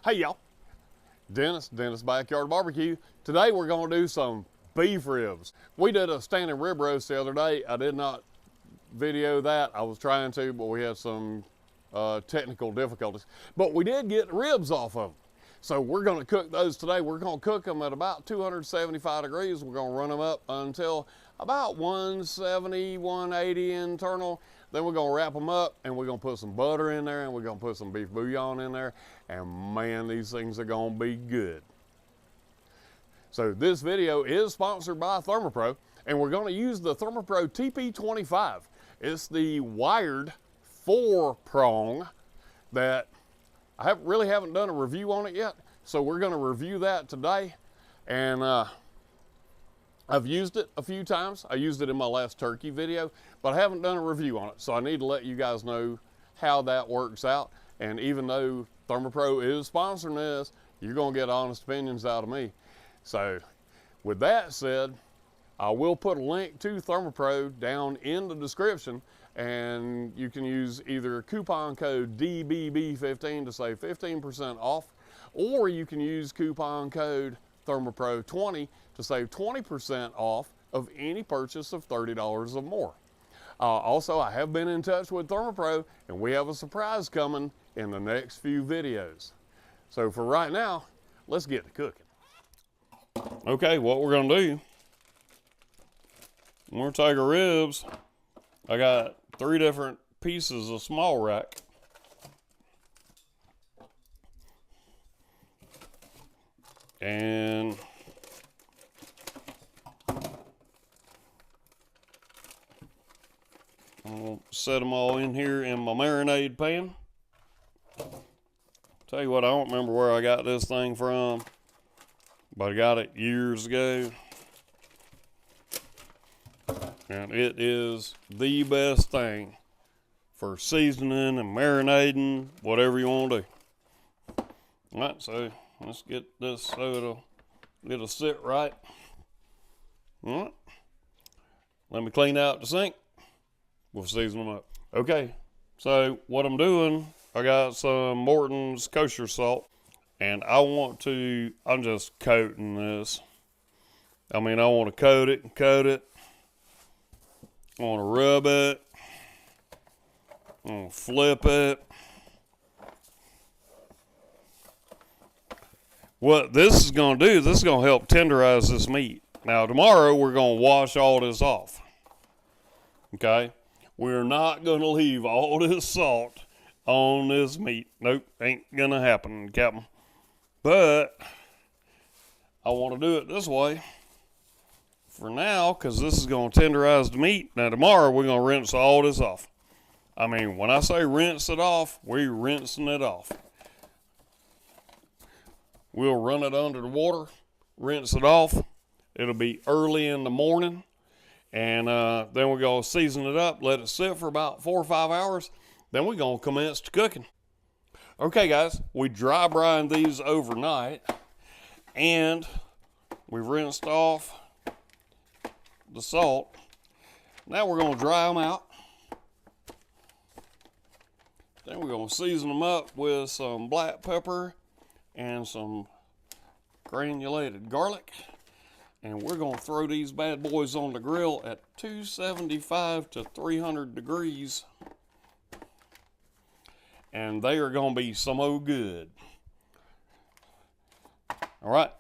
Hey y'all, Dennis Backyard Barbecue. Today we're gonna do some beef ribs. We did a standing rib roast the other day. I did not video that. I was trying to, but we had some technical difficulties. But we did get ribs off of them. So we're gonna cook those today. We're gonna cook them at about 275 degrees. We're gonna run them up until about 170, 180 internal. Then we're gonna wrap them up and we're gonna put some butter in there and we're gonna put some beef bouillon in there. And man, these things are gonna be good. So this video is sponsored by Thermopro, and we're gonna use the Thermopro TP25. It's the wired 4-prong that I really haven't done a review on it yet. So we're gonna review that today. And I've used it a few times. I used it in my last turkey video, but I haven't done a review on it. So I need to let you guys know how that works out. And even though Thermopro is sponsoring this, you're gonna get honest opinions out of me. So with that said, I will put a link to Thermopro down in the description, and you can use either coupon code DBB15 to save 15% off, or you can use coupon code Thermopro20 to save 20% off of any purchase of $30 or more. Also, I have been in touch with Thermopro, and we have a surprise coming in the next few videos. So for right now, let's get to cooking. Okay, what we're gonna do, we're gonna take our ribs. I got 3 different pieces of small rack. And I'll set them all in here in my marinade pan. Tell you what, I don't remember where I got this thing from, but I got it years ago. And it is the best thing for seasoning and marinating, whatever you want to do. All right, so let's get this so it'll sit right. All right. Let me clean out the sink. We'll season them up. Okay, so what I'm doing, I got some Morton's kosher salt, and I'm just coating this. I mean, I want to coat it and coat it. I want to rub it. I want to flip it. What this is going to do, this is going to help tenderize this meat. Now, tomorrow we're going to wash all this off. Okay? We're not going to leave all this salt on this meat. Nope, ain't going to happen, Captain. But I want to do it this way for now, because this is going to tenderize the meat. Now, tomorrow we're going to rinse all this off. I mean, when I say rinse it off, we're rinsing it off. We'll run it under the water, rinse it off. It'll be early in the morning. And then we're going to season it up, let it sit for about 4 or 5 hours. Then we're going to commence to cooking. Okay, guys, we dry brined these overnight. And we've rinsed off the salt. Now we're going to dry them out. Then we're going to season them up with some black pepper and some granulated garlic. And we're going to throw these bad boys on the grill at 275 to 300 degrees. And they are going to be some old good. All right.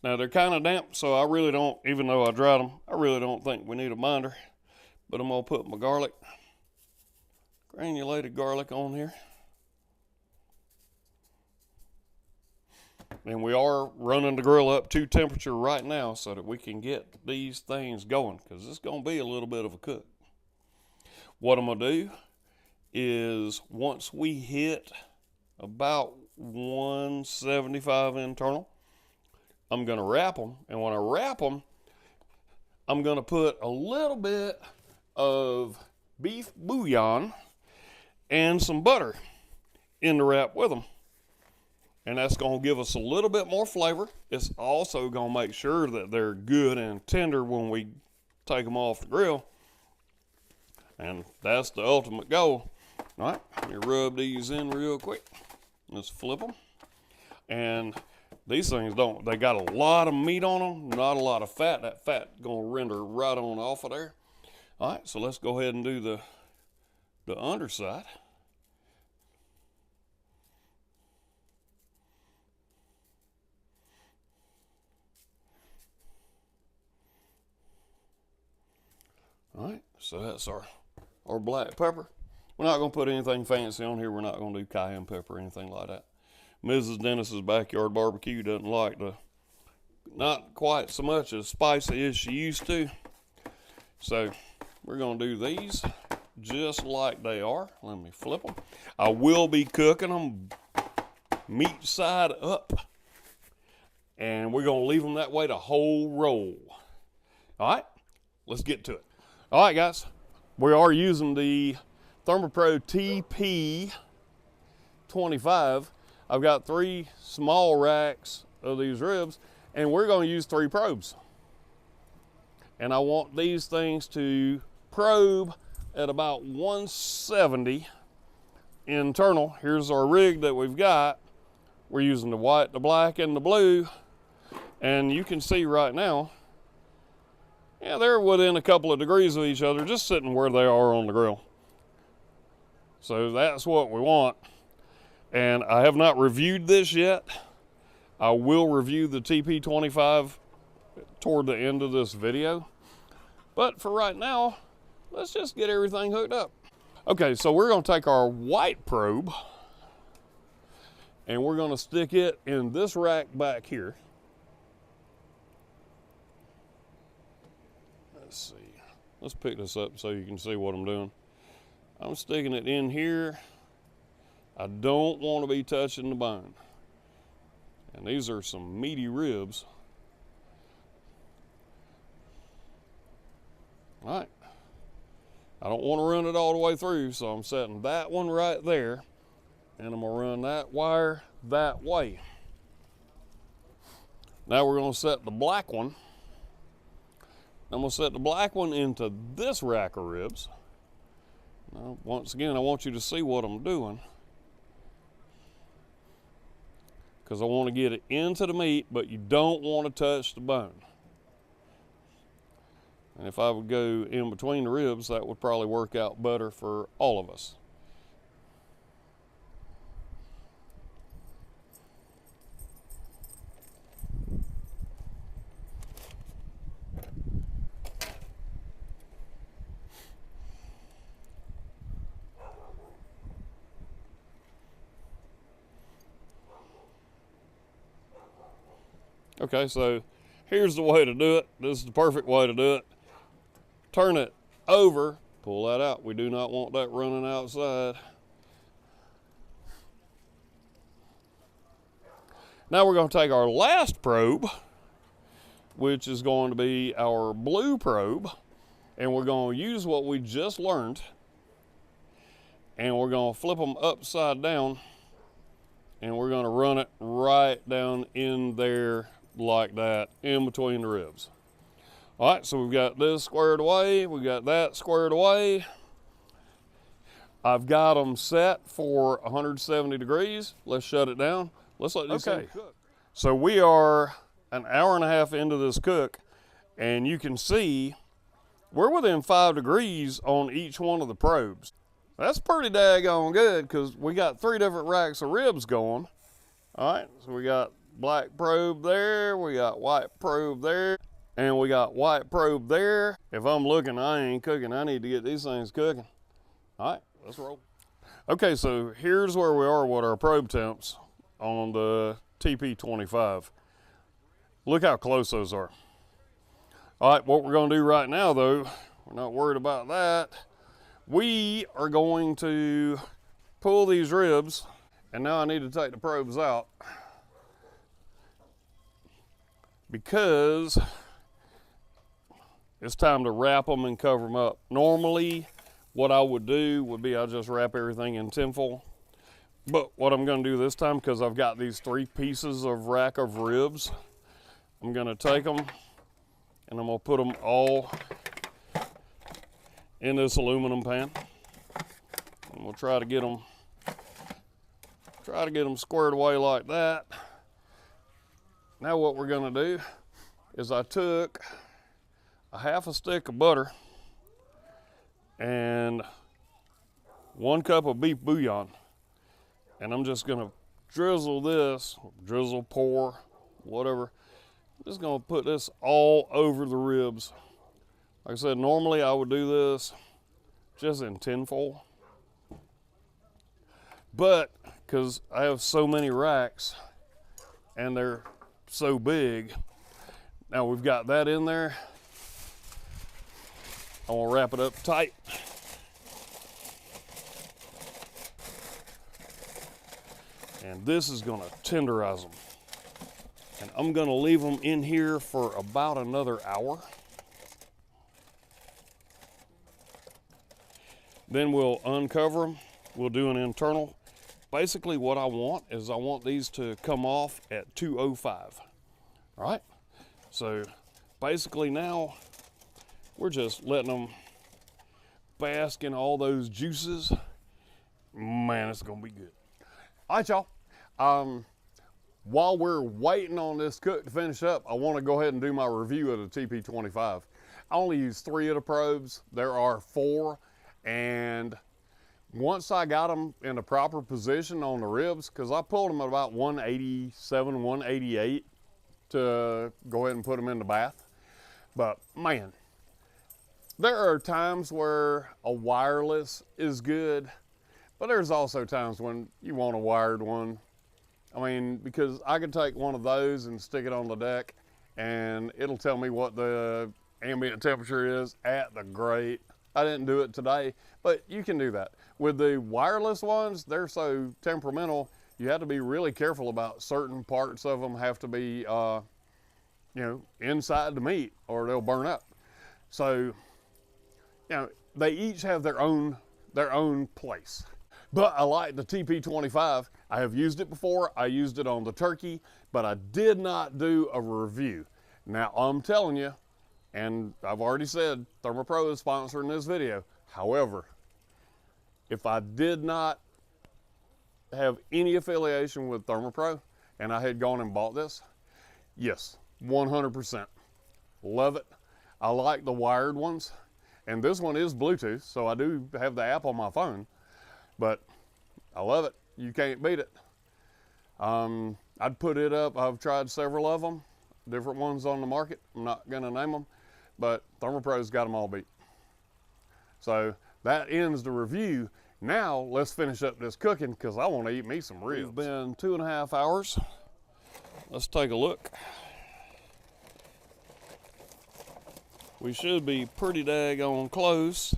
Now, they're kind of damp, so I really don't, even though I dried them, I really don't think we need a binder. But I'm going to put my garlic, granulated garlic on here. And we are running the grill up to temperature right now so that we can get these things going, because it's going to be a little bit of a cook. What I'm going to do is, once we hit about 175 internal, I'm going to wrap them. And when I wrap them, I'm going to put a little bit of beef bouillon and some butter in the wrap with them. And that's going to give us a little bit more flavor. It's also going to make sure that they're good and tender when we take them off the grill. And that's the ultimate goal. All right, let me rub these in real quick. Let's flip them. And these things don't, they got a lot of meat on them, not a lot of fat. That fat gonna render right on off of there. All right, so let's go ahead and do the underside. All right, so that's our black pepper. We're not gonna put anything fancy on here. We're not gonna do cayenne pepper or anything like that. Mrs. Dennis's backyard barbecue doesn't like not quite so much as spicy as she used to. So we're gonna do these just like they are. Let me flip them. I will be cooking them meat side up, and we're gonna leave them that way the whole roll. All right, let's get to it. All right, guys, we are using the ThermoPro TP25. I've got 3 small racks of these ribs, and we're going to use 3 probes. And I want these things to probe at about 170 internal. Here's our rig that we've got. We're using the white, the black, and the blue. And you can see right now, yeah, they're within a couple of degrees of each other, just sitting where they are on the grill. So that's what we want. And I have not reviewed this yet. I will review the TP25 toward the end of this video. But for right now, let's just get everything hooked up. Okay, so we're gonna take our white probe and we're gonna stick it in this rack back here. Let's see. Let's pick this up so you can see what I'm doing. I'm sticking it in here. I don't want to be touching the bone. And these are some meaty ribs. All right. I don't want to run it all the way through, so I'm setting that one right there, and I'm gonna run that wire that way. Now we're gonna set the black one. I'm gonna set the black one into this rack of ribs. Now, once again, I want you to see what I'm doing, because I want to get it into the meat, but you don't want to touch the bone. And if I would go in between the ribs, that would probably work out better for all of us. Okay, so here's the way to do it. This is the perfect way to do it. Turn it over, pull that out. We do not want that running outside. Now we're going to take our last probe, which is going to be our blue probe, and we're going to use what we just learned, and we're going to flip them upside down, and we're going to run it right down in there like that, in between the ribs. All right, so we've got this squared away, we got that squared away. I've got them set for 170 degrees. Let's shut it down. Let's let these things cook. So we are an hour and a half into this cook, and you can see we're within 5 degrees on each one of the probes. That's pretty daggone good, because we got 3 different racks of ribs going. All right, so we got black probe there, we got white probe there, and we got white probe there. If I'm looking, I ain't cooking. I need to get these things cooking. All right, let's roll. Okay, so here's where we are with our probe temps on the TP25. Look how close those are. All right, what we're gonna do right now though, we're not worried about that. We are going to pull these ribs, and now I need to take the probes out, because it's time to wrap them and cover them up. Normally, what I would do would be I'll just wrap everything in tinfoil. But what I'm gonna do this time, because I've got these 3 pieces of rack of ribs, I'm gonna take them and I'm gonna put them all in this aluminum pan. And we'll try to get them squared away like that. Now what we're gonna do is I took a half a stick of butter and 1 cup of beef bouillon. And I'm just gonna drizzle this, pour, whatever. I'm just gonna put this all over the ribs. Like I said, normally I would do this just in tinfoil. But because I have so many racks and they're so big, now we've got that in there. I want to wrap it up tight. And this is going to tenderize them. And I'm going to leave them in here for about another hour. Then we'll uncover them. We'll do an internal. Basically what I want is I want these to come off at 205. All right? So basically now we're just letting them bask in all those juices. Man, it's gonna be good. All right, y'all. While we're waiting on this cook to finish up, I want to go ahead and do my review of the TP25. I only used 3 of the probes. There are 4, and once I got them in the proper position on the ribs, because I pulled them at about 187, 188 to go ahead and put them in the bath. But man, there are times where a wireless is good, but there's also times when you want a wired one. I mean, because I could take one of those and stick it on the deck and it'll tell me what the ambient temperature is at the grate. I didn't do it today, but you can do that. With the wireless ones, they're so temperamental, you have to be really careful about certain parts of them have to be, you know, inside the meat or they'll burn up. So, you know, they each have their own place. But I like the TP25. I have used it before. I used it on the turkey, but I did not do a review. Now, I'm telling you, and I've already said ThermoPro is sponsoring this video. However, if I did not have any affiliation with ThermoPro and I had gone and bought this, yes, 100%. Love it. I like the wired ones. And this one is Bluetooth, so I do have the app on my phone. But I love it. You can't beat it. I'd put it up. I've tried several of them, different ones on the market. I'm not going to name them, but ThermoPro's got them all beat. So that ends the review. Now let's finish up this cooking because I want to eat me some ribs. It's been 2.5 hours. Let's take a look. We should be pretty daggone close.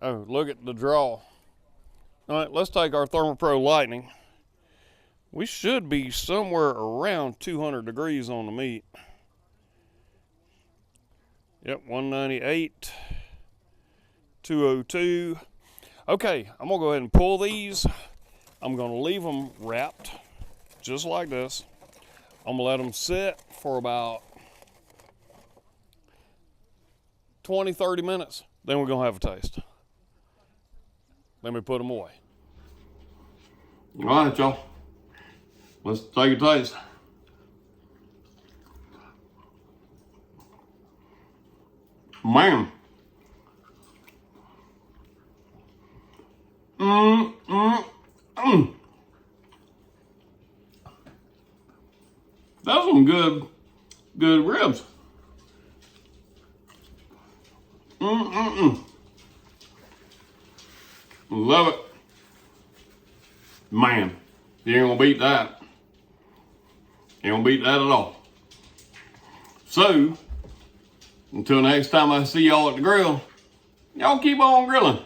Oh, look at the draw. All right, let's take our ThermoPro Lightning. We should be somewhere around 200 degrees on the meat. Yep, 198, 202. Okay, I'm gonna go ahead and pull these. I'm gonna leave them wrapped, just like this. I'm gonna let them sit for about 20, 30 minutes. Then we're gonna have a taste. Let me put them away. All right, y'all. Let's take a taste. Man. That's some good ribs. Love it. Man, you ain't gonna beat that. You ain't gonna beat that at all. So, until next time I see y'all at the grill, y'all keep on grilling.